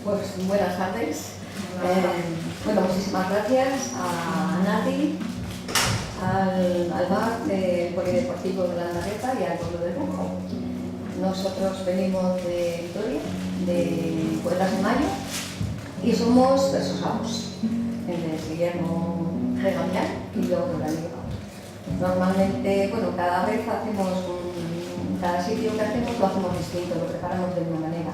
Pues buenas tardes. Bueno, muchísimas gracias a Nati, al bar del Polideportivo de la Larreta y al pueblo de Lugo. Nosotros venimos de Vitoria, de Poetas de Mayo, y somos versos. Él es Guillermo Regamián y yo Doranio. Normalmente, bueno, cada vez hacemos cada sitio que hacemos lo hacemos distinto, lo preparamos de una manera.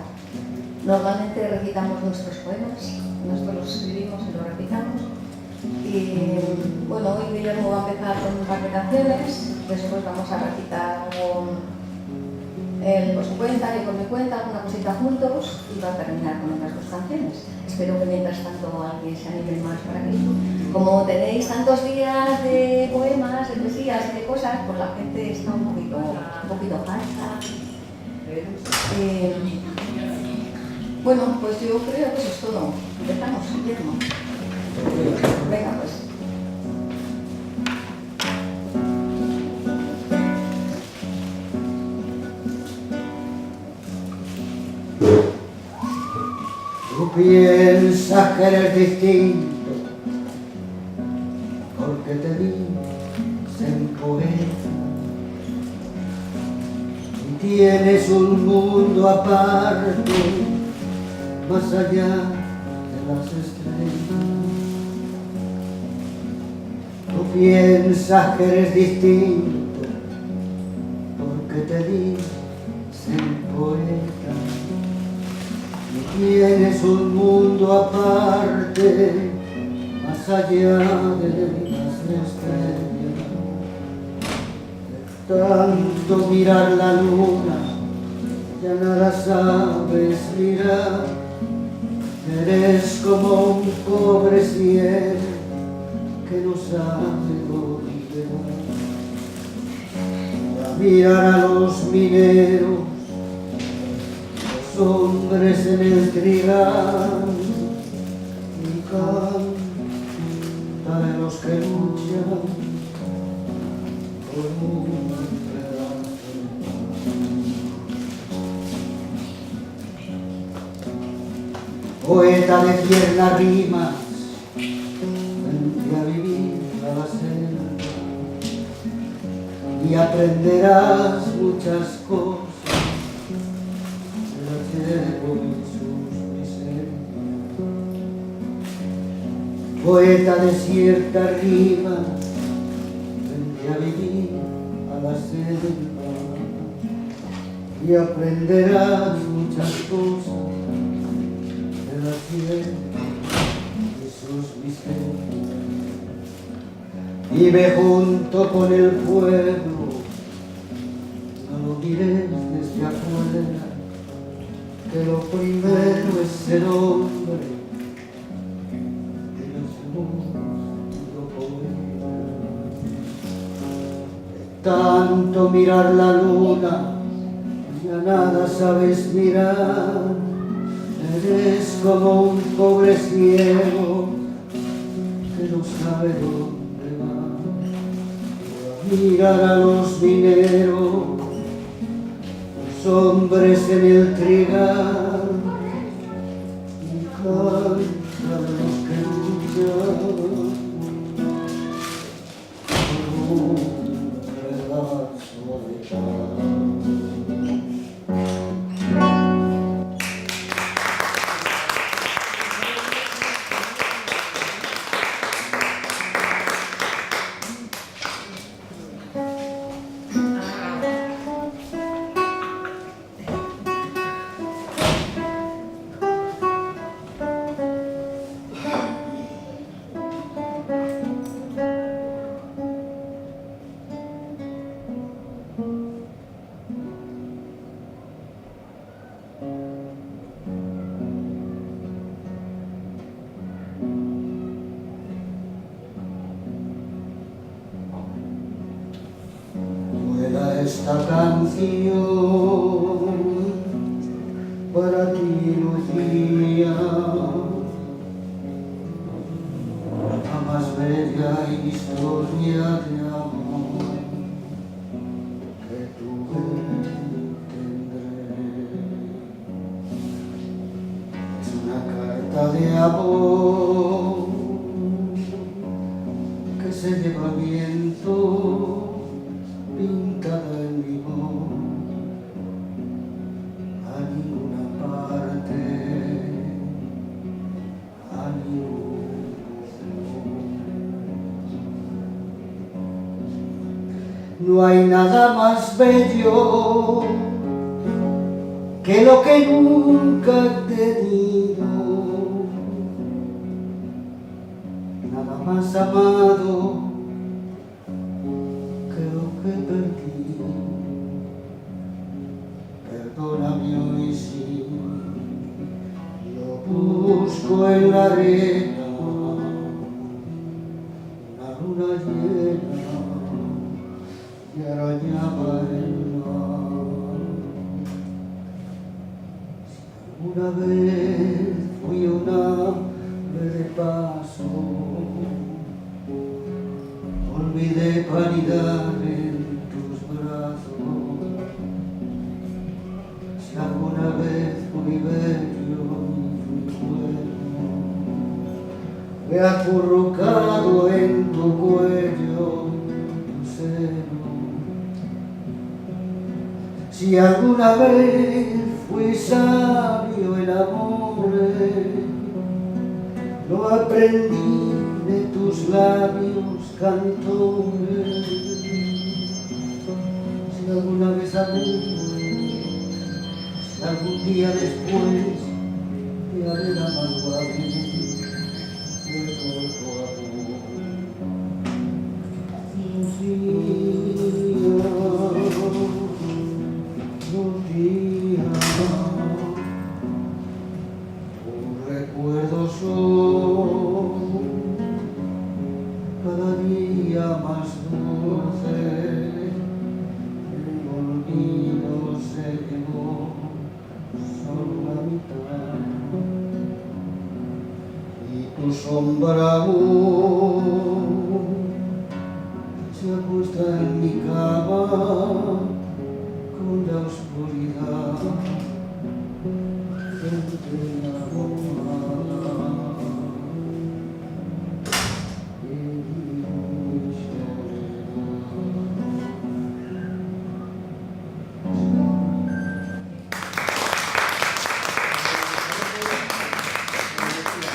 Normalmente recitamos nuestros poemas, nosotros los escribimos y los recitamos. Y bueno, hoy Guillermo va a empezar con un par de canciones, después vamos a recitar él por su cuenta y por mi cuenta, alguna cosita juntos, y va a terminar con otras dos canciones. Espero que mientras tanto alguien se anime más para aquí. Como tenéis tantos días de poemas, de poesías y de cosas, pues la gente está un poquito falsa. Bueno, pues yo creo que eso es todo. Empezamos, Guillermo. Venga, pues. Tú piensas que eres distinto porque te dicen poeta y tienes un mundo aparte más allá de las estrellas. Tú piensas que eres distinto porque te dicen poeta y tienes un mundo aparte más allá de las estrellas. De tanto mirar la luna ya nada sabes mirar. Eres como un pobre cielo que no sabe dónde va. A mirar a los mineros, los hombres en el trigal, y canta de los que luchan por un pedazo de pan. Poeta de tiernas rimas, vente a vivir a la selva y aprenderás muchas cosas de la tierra y sus miserias. Poeta de cierta rima, vente a vivir a la selva y aprenderás muchas cosas de la tierra y sus misterios. Vive junto con el pueblo, no lo mires desde afuera, que lo primero es ser hombre y lo segundo poeta. De tanto mirar la luna ya nada sabes mirar. Eres como un pobre ciego que no sabe dónde va. Mirar a los mineros, los hombres en el trigal, y canta de los que luchan por un pedazo de pan. Esta canción para ti, Lucía, la más bella historia de amor que tuve tendré. Es una amor que se lleva el viento pintada en mi voz a ninguna parte, a ningún lugar. No hay nada más bello que lo que nunca he tenido, nada más amado que lo que perdí. Perdóname hoy si lo busco en la arena, una luna llena y arañaba el mar. Una vez fui una ave de paso, olvidé paridad en tus brazos. Si alguna vez fui bello y fui bueno, me he acurrucado en tu cuello, tu seno. Si alguna vez fui sabio en amores, lo aprendí de tus labios cantores. Si alguna vez amé, si algún día después de haber amado a mí, fue por tu amor. Un día, un recuerdo son cada día más dulce, el olvido se llevó solo la mitad y tu sombra aún se acuesta en mi cama con la oscuridad entre la almohada y mi soledad.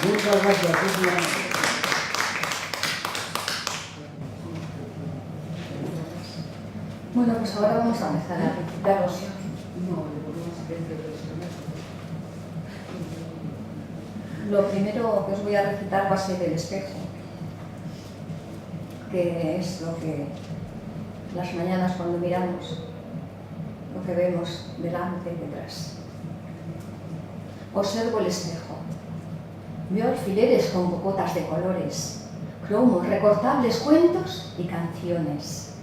Muchas gracias. Bueno, pues ahora vamos a empezar a recitaros. Lo primero que os voy a recitar va a ser el espejo, que es lo que las mañanas cuando miramos, lo que vemos delante y detrás. Observo el espejo. Veo alfileres con cocotas de colores, cromos, recortables, cuentos y canciones.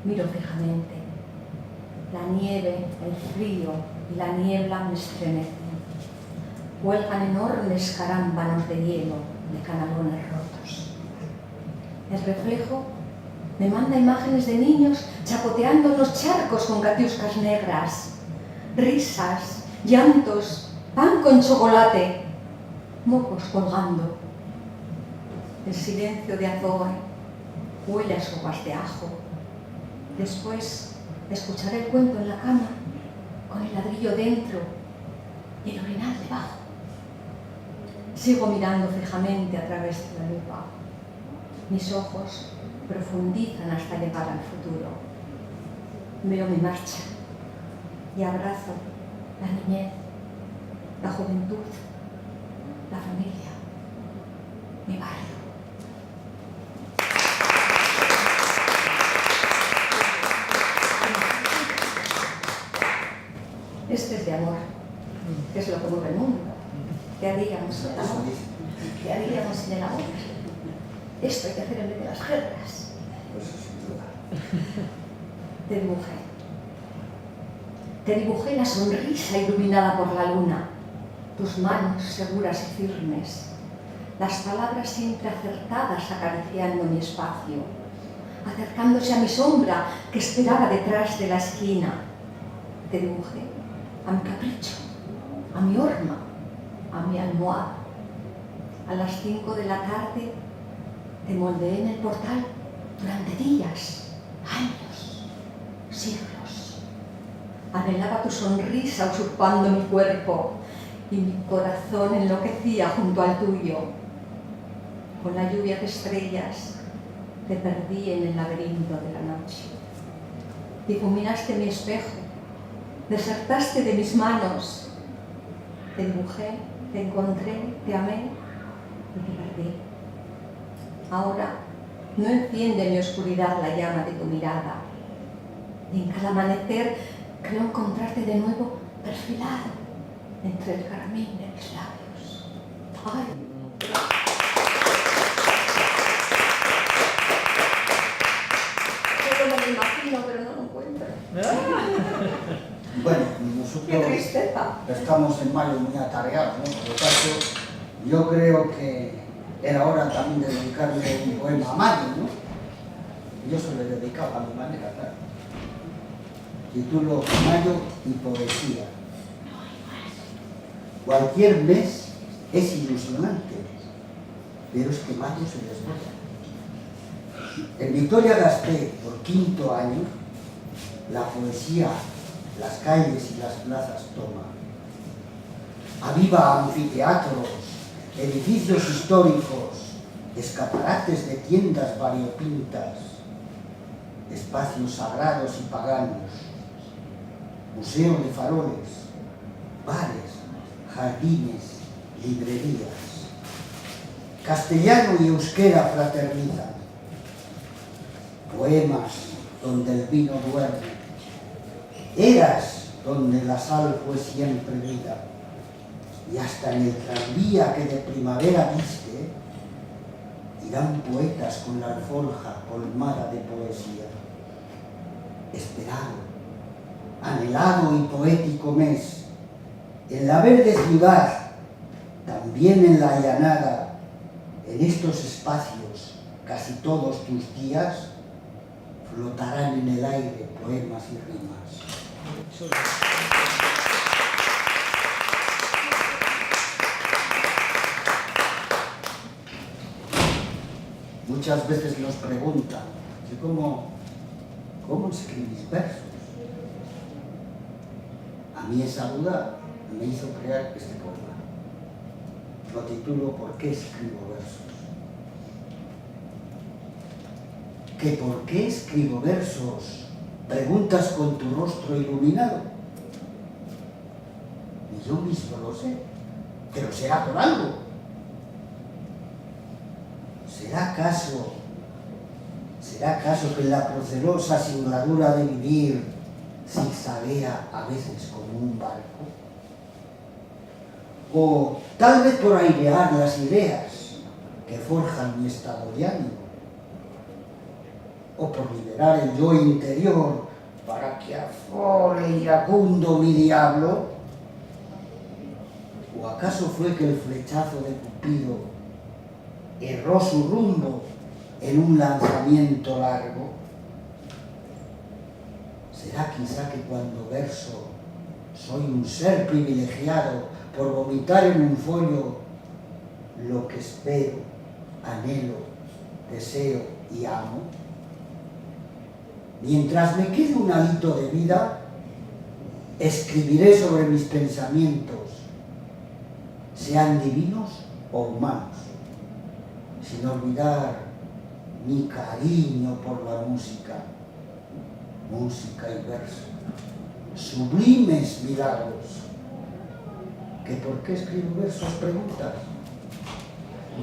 Miro fijamente. La nieve, el frío y la niebla me estremecen. Cuelgan enormes carámbanos de hielo de canalones rotos. El reflejo me manda imágenes de niños chapoteando en los charcos con catiuscas negras, risas, llantos, pan con chocolate, mocos colgando. El silencio de Azogue huele a sopas de ajo. Después escucharé el cuento en la cama, con el ladrillo dentro y el orinal debajo. Sigo mirando fijamente a través de la lupa. Mis ojos profundizan hasta llegar al futuro. Veo mi marcha y abrazo la niñez, la juventud, la familia, mi barrio. Este es de amor, que es lo que mueve el mundo. ¿Qué haríamos sin el amor? ¿Qué haríamos sin el amor? Esto hay que hacer en vez de las guerras. Te dibujé. Te dibujé la sonrisa iluminada por la luna, tus manos seguras y firmes, las palabras siempre acertadas acariciando mi espacio, acercándose a mi sombra que esperaba detrás de la esquina. Te dibujé a mi capricho, a mi horma, a mi almohada. A las 5 de la tarde te moldeé en el portal durante días, años, siglos. Anhelaba tu sonrisa usurpando mi cuerpo y mi corazón enloquecía junto al tuyo. Con la lluvia de estrellas te perdí en el laberinto de la noche. Difuminaste mi espejo, desertaste de mis manos. Te dibujé, te encontré, te amé y te perdí. Ahora no enciende mi oscuridad la llama de tu mirada. Y en cada amanecer creo encontrarte de nuevo perfilado entre el carmín de mis labios. ¡Ay! Yo me lo imagino, pero no lo encuentro. Bueno, ¡Qué nosotros tristeza! estamos en mayo muy atareados, ¿no? Por lo tanto, yo creo que era hora también de dedicarle un poema a Mayo, ¿no? Yo se lo he dedicado a mi manera, claro. Título Mayo y poesía. Cualquier mes es ilusionante, pero es que Mayo se desborda. En Vitoria-Gasteiz, por 5º año, la poesía las calles y las plazas toma. Aviva anfiteatros, edificios históricos, escaparates de tiendas variopintas, espacios sagrados y paganos, museo de faroles, bares, jardines, librerías. Castellano y euskera fraternizan. Poemas donde el vino duerme. Eras donde la sal fue siempre vida. Y hasta en el tranvía que de primavera viste, irán poetas con la alforja colmada de poesía. Esperado, anhelado y poético mes, en la verde ciudad, también en la llanada, en estos espacios, casi todos tus días, flotarán en el aire poemas y rimas. Muchas veces nos preguntan, ¿cómo escribís versos? A mí esa duda me hizo crear este poema. Lo titulo ¿Por qué escribo versos? ¿Que por qué escribo versos? Preguntas con tu rostro iluminado. Y yo mismo lo sé, pero será por algo. ¿Será acaso que en la procelosa singladura de vivir zigzaguea a veces como un barco? O tal vez por airear las ideas que forjan mi estado de ánimo, o por liberar el yo interior para que afore iracundo mi diablo, o acaso fue que el flechazo de Cupido erró su rumbo en un lanzamiento largo. ¿Será quizá que cuando verso soy un ser privilegiado por vomitar en un folio lo que espero, anhelo, deseo y amo? Mientras me quede un hálito de vida, escribiré sobre mis pensamientos, sean divinos o humanos, sin olvidar mi cariño por la música y verso, sublimes milagros. ¿Que por qué escribo versos? Preguntas.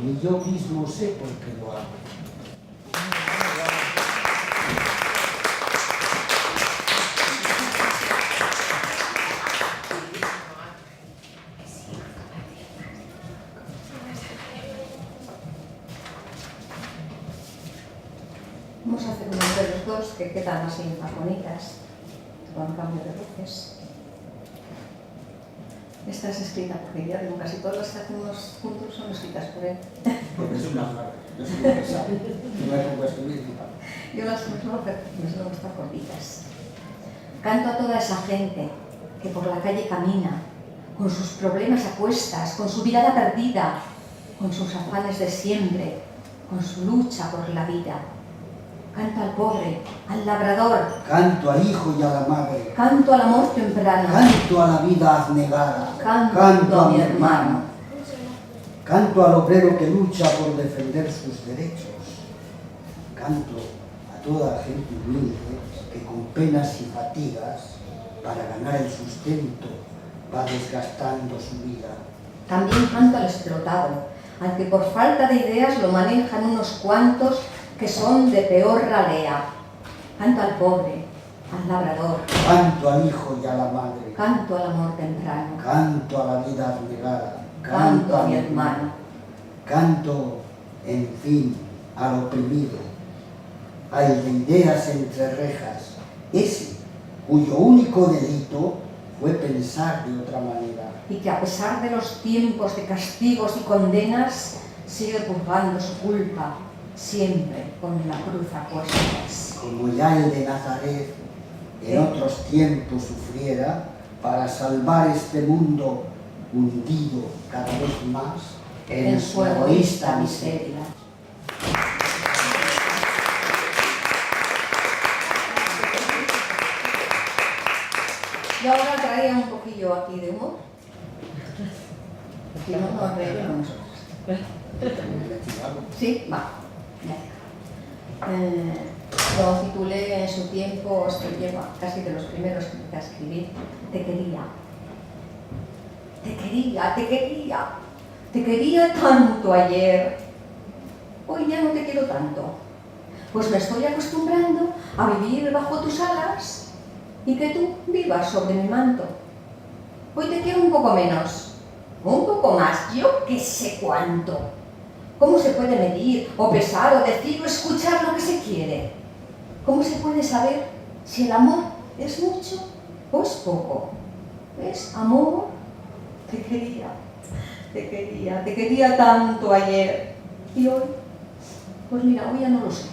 Ni yo mismo sé por qué lo hago. Vamos a hacer uno de los dos que quedan así más bonitas, con cambio de voces. Esta es escrita por Guillermo, casi todas las que hacemos juntos son escritas por él. Porque es una rara, yo soy lo que sabe, no me pongo a escribir ni para. Yo las suelo hacer, me suelen gustar cortitas. Canto a toda esa gente que por la calle camina, con sus problemas a cuestas, con su mirada perdida, con sus afanes de siempre, con su lucha por la vida. Canto al pobre, al labrador. Canto al hijo y a la madre. Canto al amor temprano. Canto a la vida abnegada. Canto a mi hermano. Canto al obrero que lucha por defender sus derechos. Canto a toda la gente humilde que con penas y fatigas, para ganar el sustento, va desgastando su vida. También canto al explotado, al que por falta de ideas lo manejan unos cuantos que son de peor ralea. Canto al pobre, al labrador. Canto al hijo y a la madre. Canto al amor temprano. Canto a la vida abnegada. Canto a mi hermano. Canto, en fin, al oprimido, al de ideas entre rejas, ese cuyo único delito fue pensar de otra manera. Y que a pesar de los tiempos de castigos y condenas, sigue purgando su culpa, siempre con la cruz a cuestas. Como ya el de Nazaret en otros tiempos sufriera, para salvar este mundo hundido cada vez más en su egoísta miseria. Yo ahora traía un poquillo aquí de humor. Si no, nos reiremos nosotros. Sí, va. Lo titulé en su tiempo, casi de los primeros que empecé a escribir, Te quería. Te quería, te quería. Te quería tanto ayer. Hoy ya no te quiero tanto. Pues me estoy acostumbrando a vivir bajo tus alas y que tú vivas sobre mi manto. Hoy te quiero un poco menos, un poco más, yo qué sé cuánto. ¿Cómo se puede medir, o pesar, o decir, o escuchar lo que se quiere? ¿Cómo se puede saber si el amor es mucho o es poco? ¿Es amor? Te quería, te quería, te quería tanto ayer. ¿Y hoy? Pues mira, hoy ya no lo sé.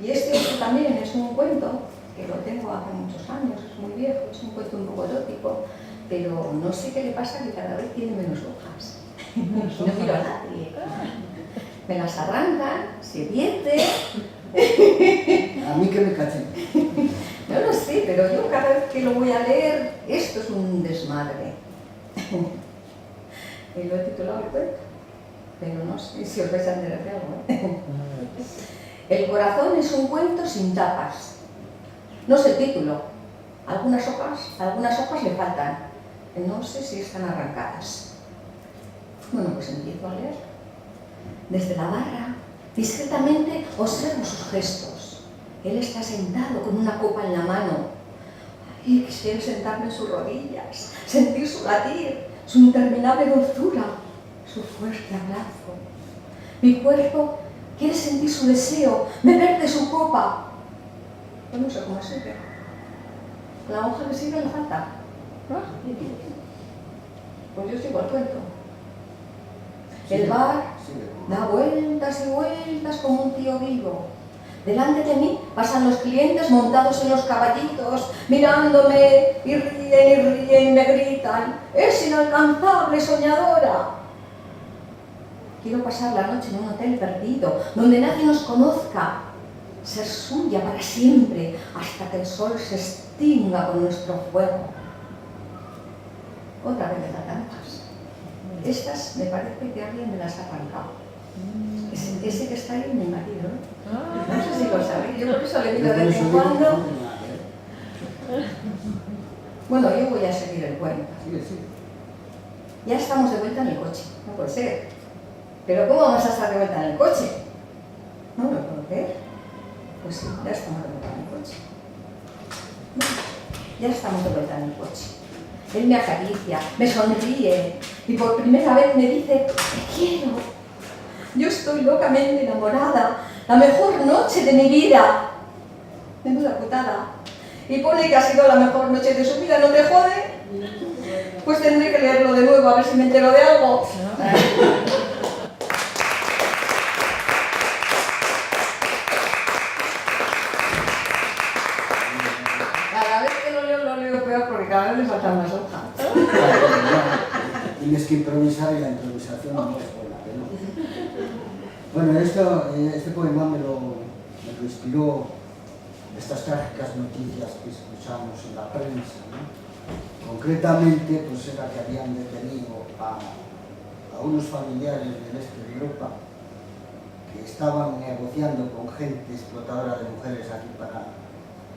Y este otro también es un cuento, que lo tengo hace muchos años, es muy viejo, es un cuento un poco erótico, pero no sé qué le pasa, que cada vez tiene menos hojas. No miro a nadie. Me las arrancan, se pierde. A mí que me cachen. No lo sé, pero yo cada vez que lo voy a leer, esto es un desmadre. Y lo he titulado el cuento, pero no sé si os vais a enterar de algo. El corazón es un cuento sin tapas. No sé el título. Algunas hojas le faltan. No sé si están arrancadas. Bueno, pues empiezo a leer. Desde la barra, discretamente observo sus gestos. Él está sentado con una copa en la mano. Y quisiera sentarme en sus rodillas, sentir su latir, su interminable dulzura, su fuerte abrazo. Mi cuerpo quiere sentir su deseo, beber de su copa. Yo no sé cómo sirve. La hoja que sirve le falta. Pues yo sigo el cuento. El bar da vueltas y vueltas como un tío vivo. Delante de mí pasan los clientes montados en los caballitos, mirándome y ríen y me gritan: ¡es inalcanzable, soñadora! Quiero pasar la noche en un hotel perdido, donde nadie nos conozca, ser suya para siempre, hasta que el sol se extinga con nuestro fuego. Otra vez me faltan hojas. Estas me parece que alguien me las ha arrancado. Ese que está ahí es mi marido, ¿no? No sé si lo sabéis, yo por eso le digo de vez en cuando. Bueno, yo voy a seguir el cuento. Ya estamos de vuelta en el coche, no puede ser. ¿Pero cómo vamos a estar de vuelta en el coche? No lo puedo creer. Pues sí, ya estamos de vuelta en el coche. Bueno, ya estamos de vuelta en el coche. Él me acaricia, me sonríe y por primera vez me dice: te quiero. Yo estoy locamente enamorada, la mejor noche de mi vida. Menuda putada. Y pone que ha sido la mejor noche de su vida, ¿no te jode? Pues tendré que leerlo de nuevo a ver si me entero de algo. Cada vez que lo tienes que improvisar y la improvisación no es buena, ¿no? Bueno, este poema me lo inspiró estas trágicas noticias que escuchamos en la prensa, ¿no? Concretamente, pues era que habían detenido a unos familiares del este de Europa que estaban negociando con gente explotadora de mujeres aquí para,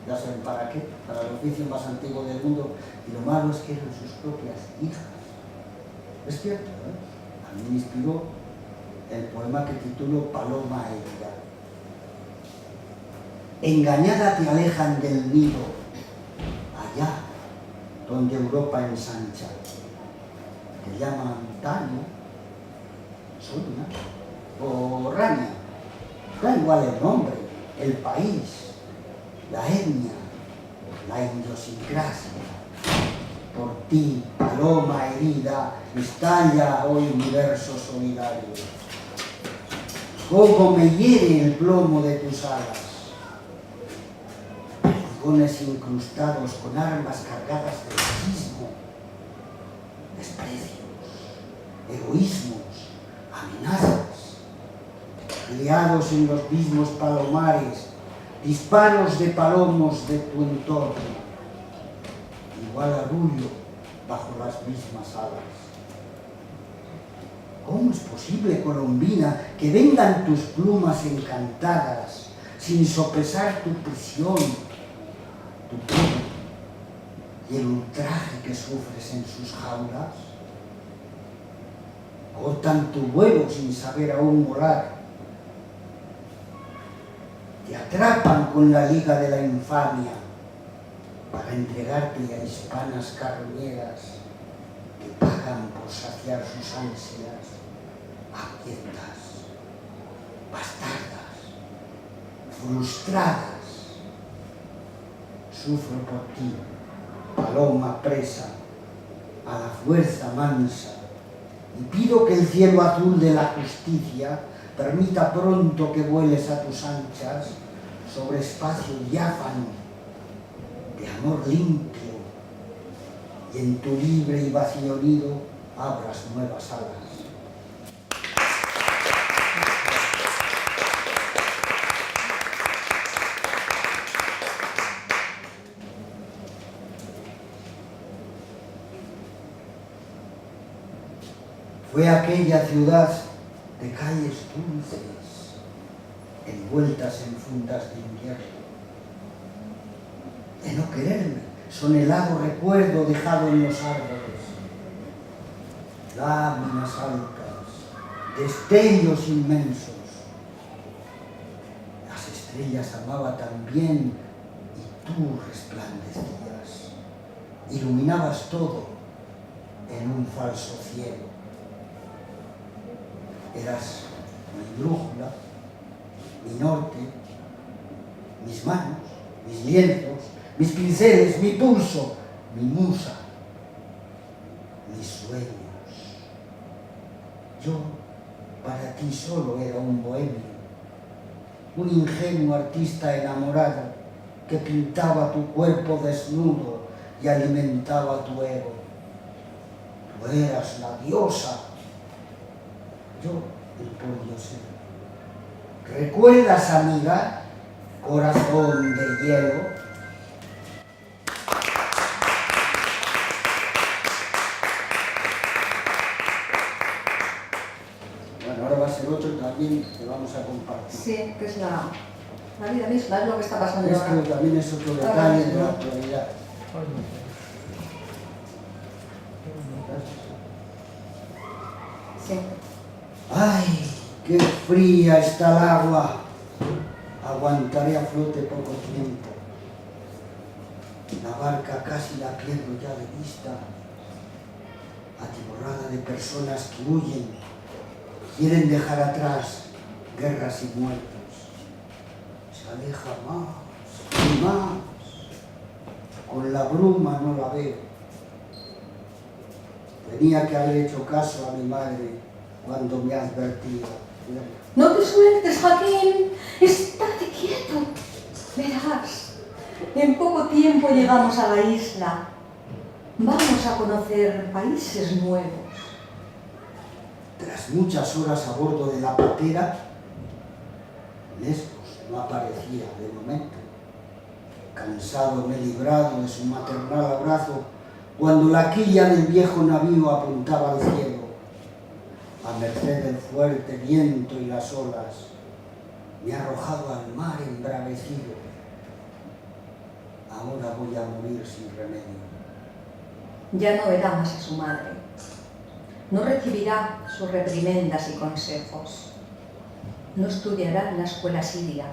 ya saben para qué, para el oficio más antiguo del mundo, y lo malo es que eran sus propias hijas. Es cierto, ¿eh? A mí me inspiró el poema que titulo Paloma herida. Engañada te alejan del nido, allá donde Europa ensancha. Te llaman Tania, Sonia o Rania. Da igual el nombre, el país, la etnia, la idiosincrasia. Por ti, paloma herida, estalla hoy universo solidario. Cómo me hiere el plomo de tus alas. Perdigones incrustados con armas cargadas de racismo, desprecios, egoísmos, amenazas, criados en los mismos palomares, disparos de palomos de tu entorno, igual arrullo bajo las mismas alas. ¿Cómo es posible, colombina, que vengan tus plumas encantadas sin sopesar tu prisión, tu pelo y el ultraje que sufres en sus jaulas? Cortan tu vuelo sin saber aún volar. Te atrapan con la liga de la infamia para entregarte a hispanas carroñeras que pagan por saciar sus ansias, hambrientas, bastardas, frustradas. Sufro por ti, paloma presa, a la fuerza mansa, y pido que el cielo azul de la justicia permita pronto que vueles a tus anchas sobre espacio diáfano de amor limpio, y en tu libre y vacío nido abras nuevas alas. Fue aquella ciudad de calles dulces, envueltas en fundas de invierno, de no quererme, sonelado recuerdo dejado en los árboles, láminas altas, destellos inmensos. Las estrellas amaba también y tú resplandecías, iluminabas todo en un falso cielo. Eras mi brújula, mi norte, mis manos, mis lienzos, mis pinceles, mi pulso, mi musa, mis sueños. Yo, para ti solo era un bohemio, un ingenuo artista enamorado que pintaba tu cuerpo desnudo y alimentaba tu ego. Tú eras la diosa, yo el pordiosero. ¿Recuerdas, amiga, corazón de hielo? Bueno, ahora va a ser otro también que vamos a compartir. Sí, que es la vida misma, es lo que está pasando Esto ahora. también es otro detalle de la actualidad. Sí. ¡Ay, qué fría está el agua! Aguantaré a flote poco tiempo. La barca casi la pierdo ya de vista, atiborrada de personas que huyen, quieren dejar atrás guerras y muertos. Se aleja más y más. Con la bruma no la veo. Tenía que haber hecho caso a mi madre cuando me advertía. No te sueltes, Joaquín, estate quieto. Verás, en poco tiempo llegamos a la isla. Vamos a conocer países nuevos, Tras muchas horas a bordo de la patera, Lesbos no aparecía de momento. Cansado me he librado de su maternal abrazo cuando la quilla del viejo navío apuntaba al cielo, a merced del fuerte viento y las olas, me ha arrojado al mar embravecido. Ahora voy a morir sin remedio. Ya no verá más a su madre. No recibirá sus reprimendas y consejos. No estudiará en la escuela siria,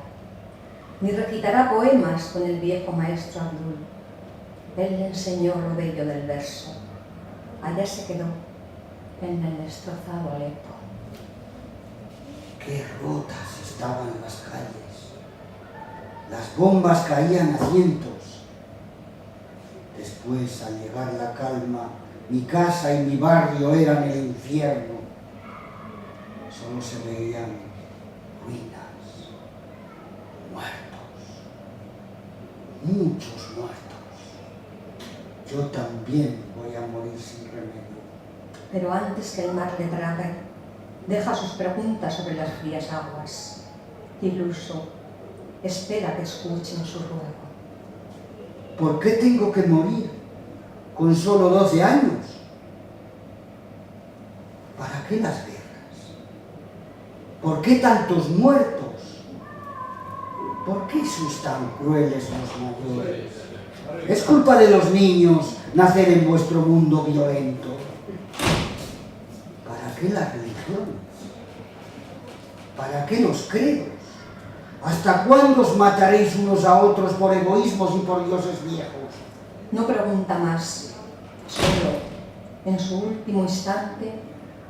ni recitará poemas con el viejo maestro Abdul. Él le enseñó lo bello del verso. Allá se quedó, en el destrozado Alepo. Qué rotas estaban las calles. Las bombas caían a cientos. Después, al llegar la calma, mi casa y mi barrio eran el infierno. Solo se veían ruinas, muertos, muchos muertos. Yo también voy a morir sin remedio. Pero antes que el mar le trague, deja sus preguntas sobre las frías aguas. Iluso, espera que escuchen su ruego. ¿Por qué tengo que morir con solo 12 años? ¿Para qué las guerras? ¿Por qué tantos muertos? ¿Por qué sois tan crueles los mayores? ¿Es culpa de los niños nacer en vuestro mundo violento? ¿Para qué las religiones? ¿Para qué los credos? ¿Hasta cuándo os mataréis unos a otros por egoísmos y por dioses viejos? No pregunta más, solo, en su último instante,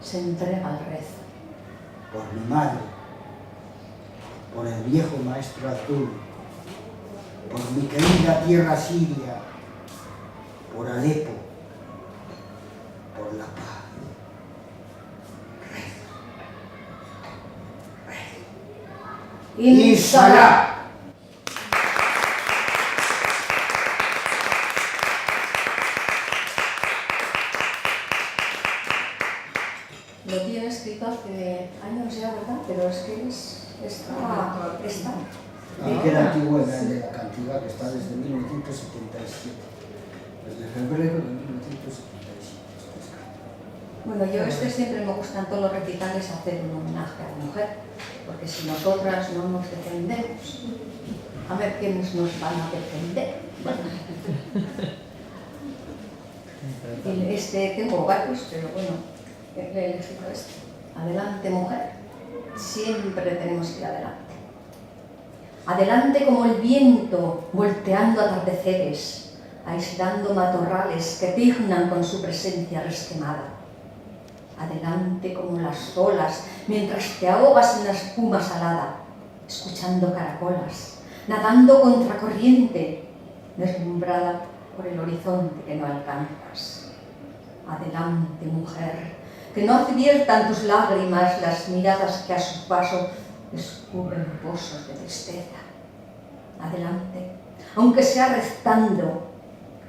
se entrega al rezo. Por mi madre, por el viejo maestro Abdul, por mi querida tierra siria, por Alepo, por la paz. Inshallah. Lo tiene escrito hace años ya, ¿verdad? Pero es que está. Y que la antigüedad de la cantiga que está desde 1977. Desde febrero de 1977. Bueno, yo siempre me gustan todos los recitales hacer un homenaje a la mujer, porque si nosotras no nos defendemos, a ver quiénes nos van a defender. Tengo varios, pero bueno, he elegido este. Adelante, mujer, siempre tenemos que ir adelante. Adelante como el viento, volteando atardeceres, aislando matorrales que tignan con su presencia resquemada. Adelante como las olas, mientras te ahogas en la espuma salada, escuchando caracolas, nadando contracorriente, deslumbrada por el horizonte que no alcanzas. Adelante, mujer, que no adviertan tus lágrimas las miradas que a su paso descubren pozos de tristeza. Adelante, aunque sea rezando,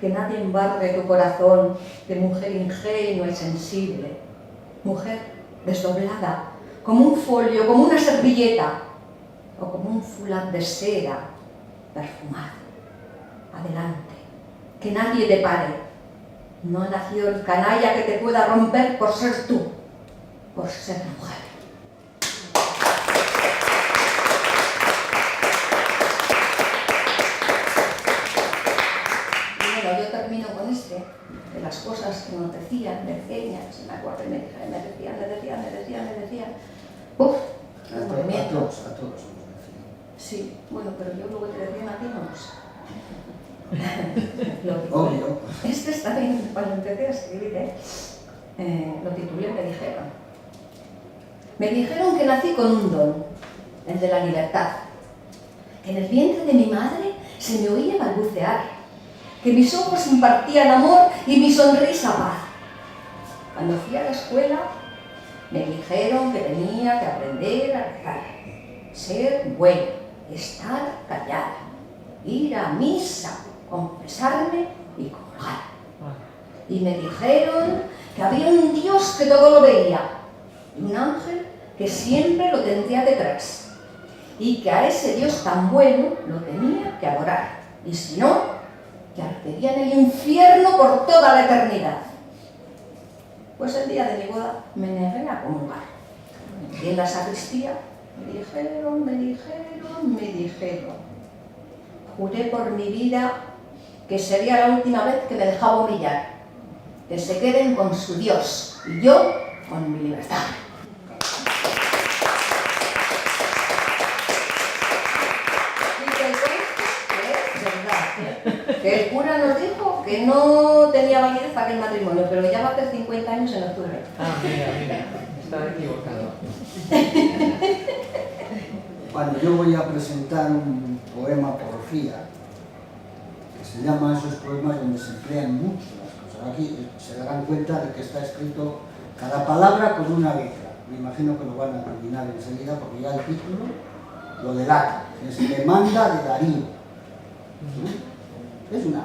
que nadie embargue tu corazón de mujer ingenua y sensible, mujer desdoblada, como un folio, como una servilleta, o como un fulán de seda perfumado. Adelante, que nadie te pare. No ha nacido el canalla que te pueda romper por ser tú, por ser mujer. Y bueno, yo termino con de las cosas que nos decían de pequeñas, me acuerdo, me decían. Uf, A todos. Sí, bueno, pero yo luego te decían a ti no lo sé. Obvio. Este está bien, cuando empecé a escribir, lo titulé Me dijeron que nací con un don, el de la libertad, que en el vientre de mi madre se me oía balbucear, que mis ojos impartían amor y mi sonrisa paz. Cuando fui a la escuela, me dijeron que tenía que aprender a rezar, ser buena, estar callada, ir a misa, confesarme y colgar. Y me dijeron que había un Dios que todo lo veía, y un ángel que siempre lo tendría detrás, y que a ese Dios tan bueno lo tenía que adorar, y si no, que ardería en el infierno por toda la eternidad. Pues el día de mi boda me negué a comulgar. Y en la sacristía me dijeron. Juré por mi vida que sería la última vez que me dejaba humillar. Que se queden con su Dios y yo con mi libertad. Y que es verdad. Que el cura nos dijo que no tenía validez aquel matrimonio, pero ya va a hacer 50 años en octubre. Ah, mira, estaba equivocado. Bueno, yo voy a presentar un poema porfía, que se llama esos poemas donde se emplean mucho las cosas. Aquí se darán cuenta de que está escrito cada palabra con una letra. Me imagino que lo van a terminar enseguida porque ya el título lo delata. Es Demanda de Darío. Es un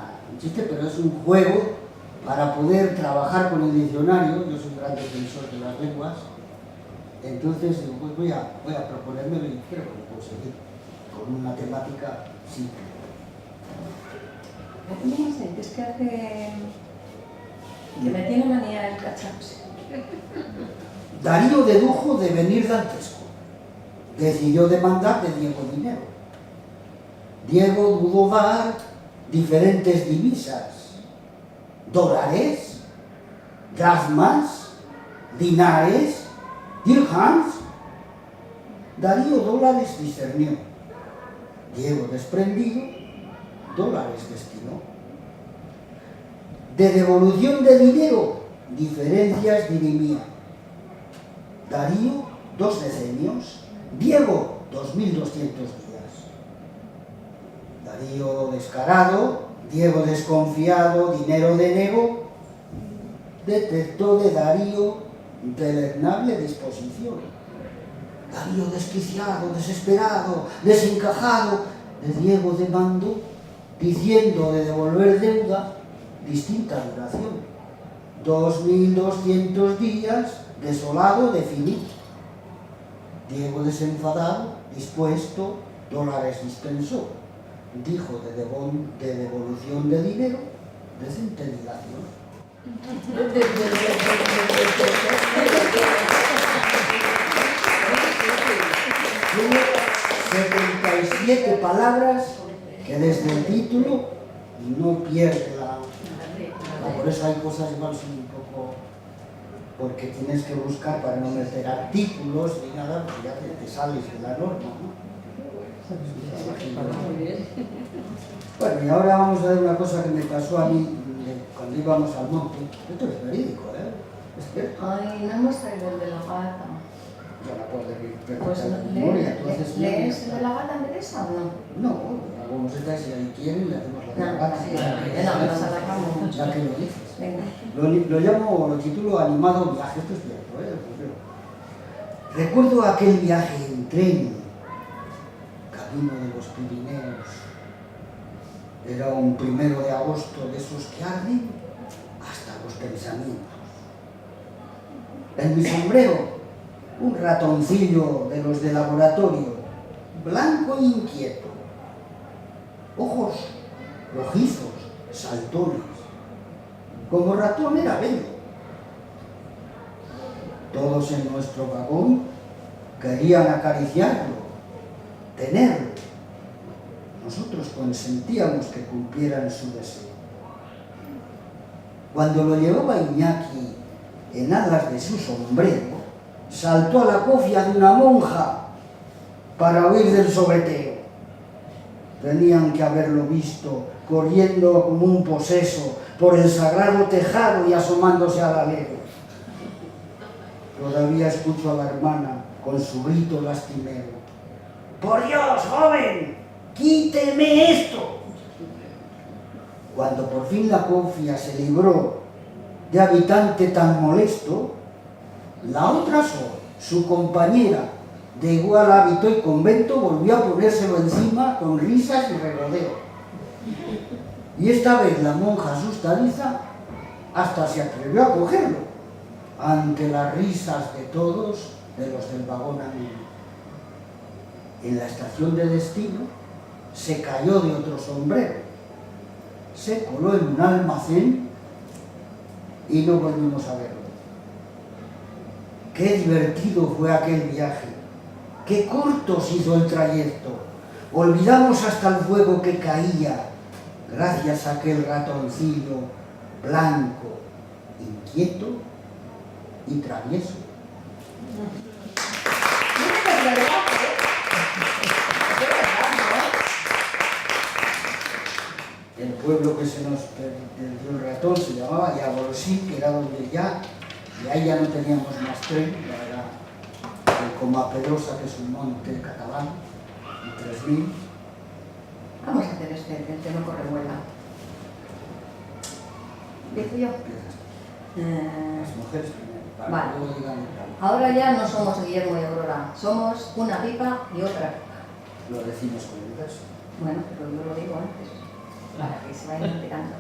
chiste, pero es un juego para poder trabajar con el diccionario. Yo soy un gran defensor de las lenguas. Entonces pues voy a proponérmelo y creo que lo puedo seguir con una temática simple. Es que hace... que me tiene manía el cacharse. Darío dedujo devenir dantesco. Decidió demandar de Diego dinero. Diego dudó dar diferentes divisas: dólares, dracmas, dinares, dirhams. Darío dólares discernió. Diego desprendido, dólares destinó. De devolución de dinero, diferencias dirimía. Darío 2 decenios, Diego 2200 días. Darío descarado, Diego desconfiado, dinero de nego, detectó de Darío deleznable disposición. Darío desquiciado, desesperado, desencajado, de Diego demandó, diciendo de devolver deuda distinta duración. 2200 días, desolado, definido. Diego desenfadado, dispuesto, dólares dispensó. Dijo de devolución de dinero, decente dilación. 77 palabras que desde el título no pierde la... Por eso hay cosas igual son un poco... porque tienes que buscar para no meter artículos ni nada, porque ya te sales de la norma, ¿no? Bueno, y ahora vamos a ver una cosa que me pasó a mí cuando íbamos al monte. Esto es verídico, ¿eh? Es cierto. Ay, no hemos traído el de la gata. Yo la puedo repetir Pues de memoria, entonces... ¿lees el de la gata en vez de esa o no? No, algunos detalles si ahí quieren le hacemos la gata. No, nos alargamos mucho. Ya que lo dices. Venga. Lo llamo, lo titulo Animado Viaje. Esto es cierto, ¿eh? Recuerdo aquel viaje en tren, camino de los Pirineos. Era un 1 de agosto de esos que arden hasta los pensamientos. En mi sombrero, un ratoncillo de los de laboratorio, blanco e inquieto. Ojos rojizos, saltones. Como ratón era bello. Todos en nuestro vagón querían acariciarlo, tenerlo. Nosotros consentíamos que cumplieran su deseo. Cuando lo llevaba Iñaki en alas de su sombrero, saltó a la cofia de una monja para huir del sobreteo. Tenían que haberlo visto corriendo como un poseso por el sagrado tejado y asomándose al alero. Todavía escucho a la hermana con su grito lastimero: ¡por Dios, joven, quíteme esto! Cuando por fin la cofia se libró de habitante tan molesto, la otra su compañera de igual hábito y convento, volvió a ponérselo encima con risas y regodeo. Y esta vez la monja asustadiza hasta se atrevió a cogerlo, ante las risas de todos, de los del vagón amigo. En la estación de destino se cayó de otro sombrero, se coló en un almacén y no volvimos a verlo. Qué divertido fue aquel viaje, qué corto se hizo el trayecto. Olvidamos hasta el fuego que caía, gracias a aquel ratoncillo blanco, inquieto y travieso. El pueblo que se nos perdió el ratón se llamaba Llavorosí, que era donde ya, y ahí ya no teníamos más tren, ya era el Comaperosa, que es un monte catalán, y 3000. Vamos a hacer este, el que no corre vuela. ¿Empiezo yo? Las mujeres primero, para Vale. que luego digan Ahora ya no somos Guillermo y Aurora, somos una pipa y otra pipa. lo decimos con el verso. Bueno, pero yo lo digo antes, para que se vayan enterando.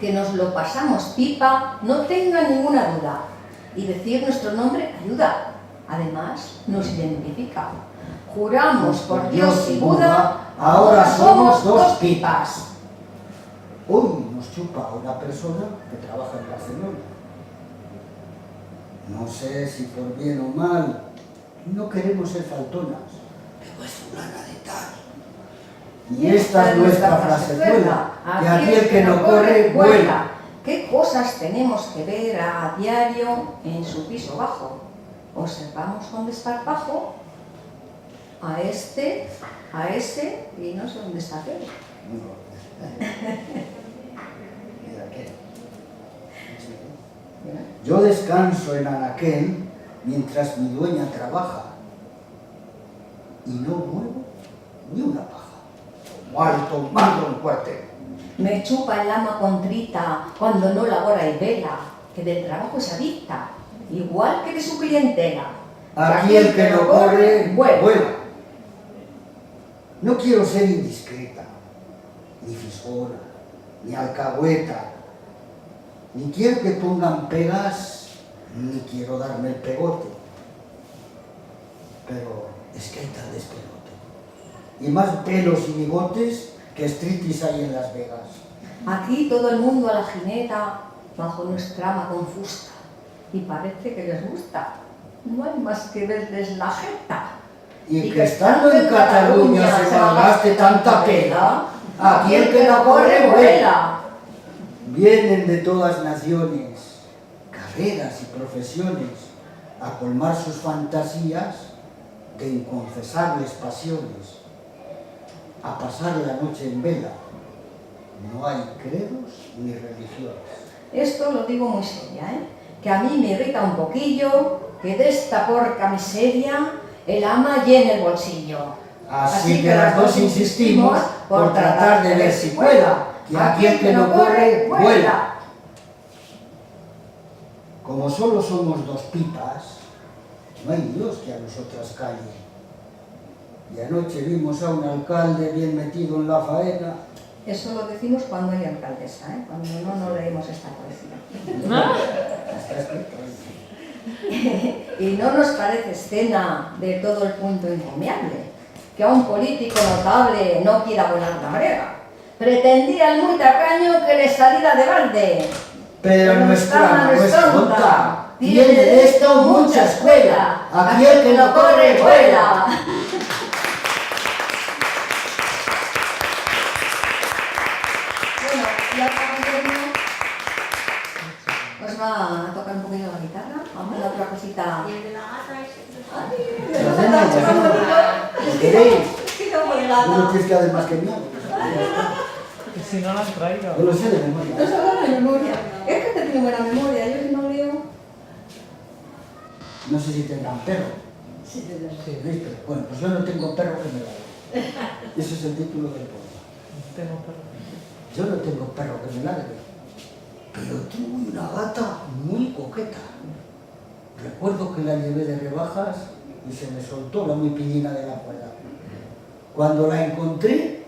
Que nos lo pasamos pipa, no tenga ninguna duda. Y decir nuestro nombre ayuda. Además, nos identifica. Juramos por Dios y Buda, ahora somos dos pipas. Hoy nos chupa una persona que trabaja en Barcelona. No sé si por bien o mal, no queremos ser faltonas, pero es fulana de tal. Y esta es nuestra frase fuera, que aquí el que no corre, vuela. ¿Qué cosas tenemos que ver a diario en su piso bajo? Observamos con desparpajo a este, a ese, y no sé dónde está aquel. Yo descanso en anaquel mientras mi dueña trabaja y no muevo ni una paja. Como alto mando en cuartel. Me chupa el ama contrita cuando no labora y vela, que del trabajo es adicta, igual que de su clientela. Aquí el que no corre, vuela. No quiero ser indiscreta, ni fisgona, ni alcahueta, ni quiero que pongan pegas, ni quiero darme el pegote. Pero es que hay tal despegote. Y más pelos y bigotes que estritis hay en Las Vegas. Aquí todo el mundo a la jineta, bajo nuestra ama confusa, y parece que les gusta. No hay más que verles la jeta. Y que estando en Cataluña se malgaste tanta pena, aquí el que no corre vuela. Vienen de todas naciones, carreras y profesiones, a colmar sus fantasías de inconfesables pasiones, a pasar la noche en vela. No hay credos ni religiones. Esto lo digo muy seria, que a mí me irrita un poquillo que de esta porca miseria el ama llene el bolsillo. Así que las dos insistimos por tratar de ver si cuela, que aquí el que no corre, vuela. Como solo somos dos pipas, no hay Dios que a nosotras calle. Y anoche vimos a un alcalde bien metido en la faena. Eso lo decimos cuando hay alcaldesa, cuando no leemos esta poesía. Está escrito ahí. Y no nos parece escena de todo el punto encomiable que a un político notable no quiera volar la brega. Pretendía el muy tacaño que le saliera de balde. Pero nuestra ama no es tonta, tiene de esto mucha escuela. Aquí el que no corre, vuela. Bueno, y ahora Guillermo os va a tocar un poquito la guitarra. Vamos a hacer otra cosita. Y el de la gata ese. ¿Lo queréis? Sí, como de No lo gata. tienes que hacer más que mí. Y si no la han traído. Yo lo sé de memoria. No se habla de memoria. Es que te tiene buena memoria. Yo si no leo... No sé si tendrán perro. Sí, sí, sí. ¿Veis? Pero, bueno, pues yo no tengo perro que me ladre. Ese es el título del poema. Tengo perro. Yo no tengo perro que me ladre, pero tuve una gata muy coqueta. Recuerdo que la llevé de rebajas y se me soltó la muy pillina de la cuerda. Cuando la encontré,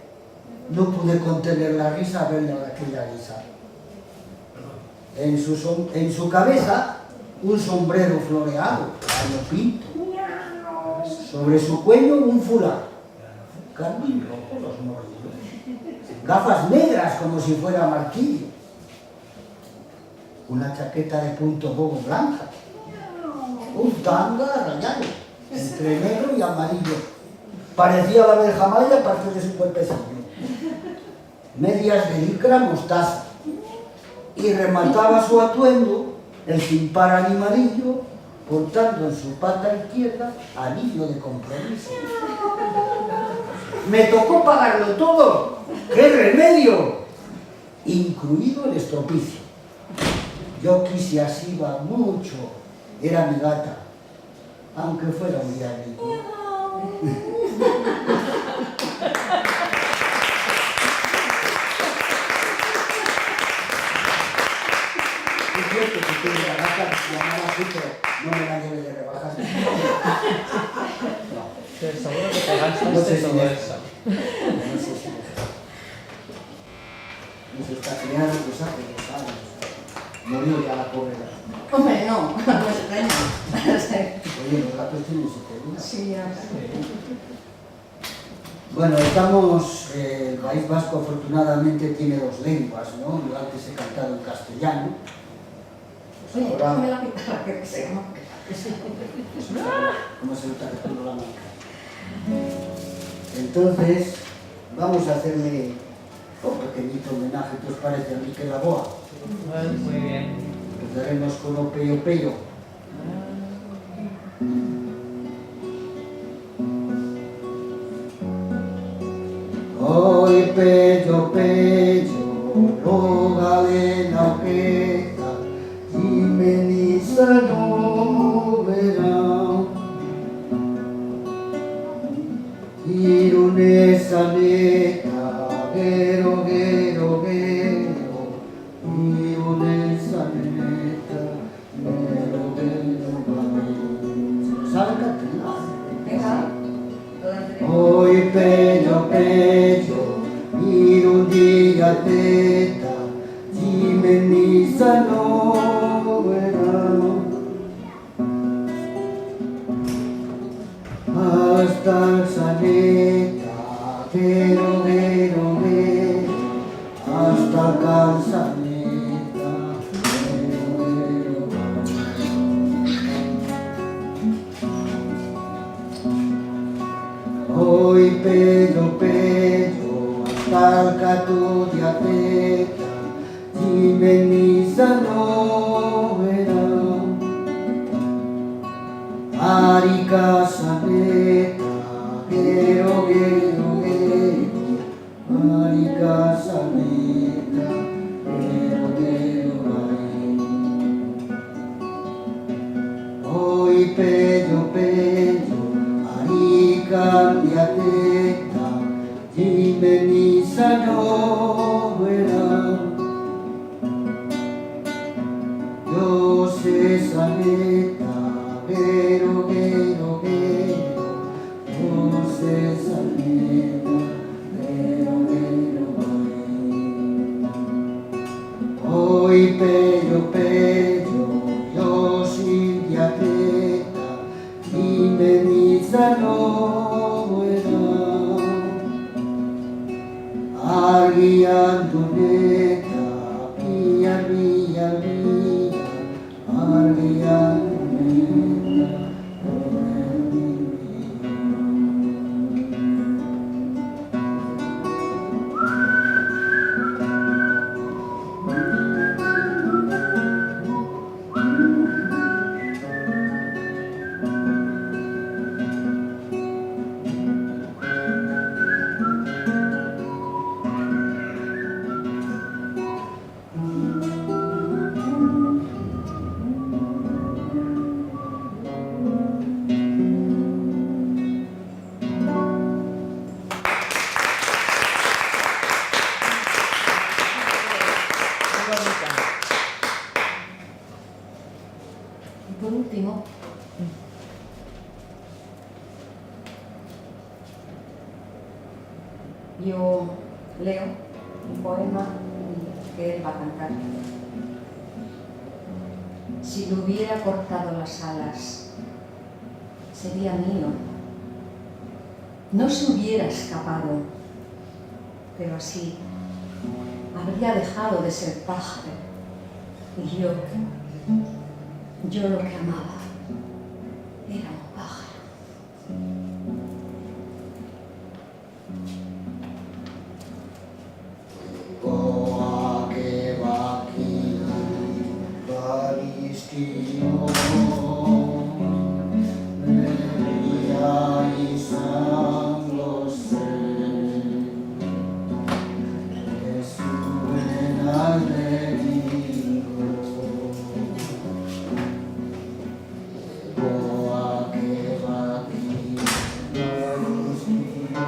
no pude contener la risa a verla de aquella guisa. En su cabeza un sombrero floreado, pinto. Sobre su cuello un fular, carmín rojo los mordidos, gafas negras como si fuera martillo, una chaqueta de punto bobo blanca, un tanga rayado, entre negro y amarillo, parecía la Benjamaya parte de su cuerpecillo, medias de licra mostaza, y remataba su atuendo el sin par animadillo, portando en su pata izquierda anillo de compromiso. Me tocó pagarlo todo, ¡qué remedio! Incluido el estropicio. Yo quise a Siva mucho, era mi gata, aunque fuera un diablito. Es cierto que tiene la gata llamada así, pero no me la lleve de rebajas. No. Pero seguro que te gastas No sé si todo me- eso. No sé si nos está criando, pues hace 2 años. Murió ya la pobre gata. Hombre, no, no es extraño. Oye, los gatos tienen 7 vidas. Sí, ya. Bueno, estamos, el País Vasco afortunadamente tiene 2 lenguas, ¿no? Yo antes he cantado en castellano. Pues Oye, ahora, déjame la guitarra que se llama. ¿cómo se nota que tengo la marca? Entonces, vamos a hacerle un pequeñito homenaje, ¿qué os parece a Miquel Laboa? Muy bien. Empezaremos con O Peyo Peyo. Oi peyo peyo, rogale la ojeta, Jimeniza no verá. Irunesa neta, guero, guero, guero, Irunesa neta, guero, guero, guero. ¿Saben cantar? Venga, todo entre. Hoy peyo peyo, irudía teta, Jimeniza no verá. Hasta el saneta, guero, guero, guero, hasta el cansaneta, guero, guero, guero. Hoy peyo peyo, hasta el catu de ateta, Jimeniza no verá. Arica saneta, guero, guero, guero, Arica saneta, guero, guero, guero. Hoy peyo peyo, Arica diateta, Jimeniza no verá. Yo sé saneta, guero, guero, guero, yo sé saneta, guero, guero, guero. Hoy peyo peyo, yo sin diateta, Jimeniza no verá. Arguiando neta, vía, vía, vía, arguiando neta, Muy bonita. Y por último, yo leo un poema que él va a cantar. si le hubiera cortado las alas, sería mío. No se hubiera escapado, pero así habría dejado de ser pájaro. Y yo lo que amaba era un pájaro. Goa que va aquí, Baristino, María y San José, que suben al domingo. Goa que va aquí, Baristino,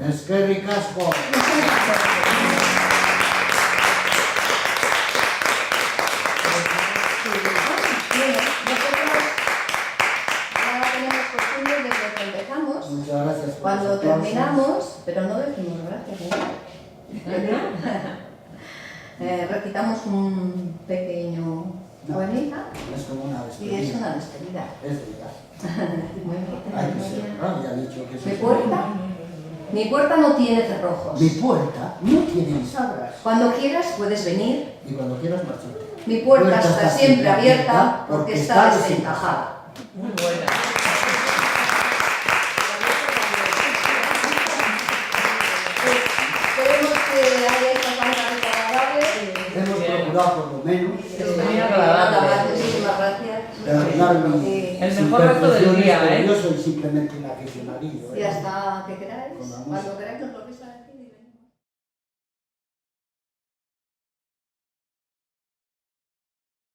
Eskerrik asko. Ahora tenemos costumbre desde que empezamos, Muchas gracias por cuando los aplausos. terminamos, pero no decimos gracias, recitamos un pequeño poemita Es como una y es despedida. una despedida. Es verdad. Muy bien, Hay que muy ser. bien. Ah, ya he dicho que eso Mi es puerta, mi puerta no tiene cerrojos. Mi puerta no tiene bisagras. Cuando quieras puedes venir. Y cuando quieras marcharte. Mi puerta está siempre abierta porque está desencajada. Muy buena. Esperemos que haya esta pantalla agradable. Hemos Bien. procurado por lo menos Muy agradable. Muchísimas gracias. terminar mi El mejor rato del día, pero ¿eh? yo soy simplemente un aficionadillo. Y hasta que queráis, Con la música. cuando queráis nos lo vais a decir.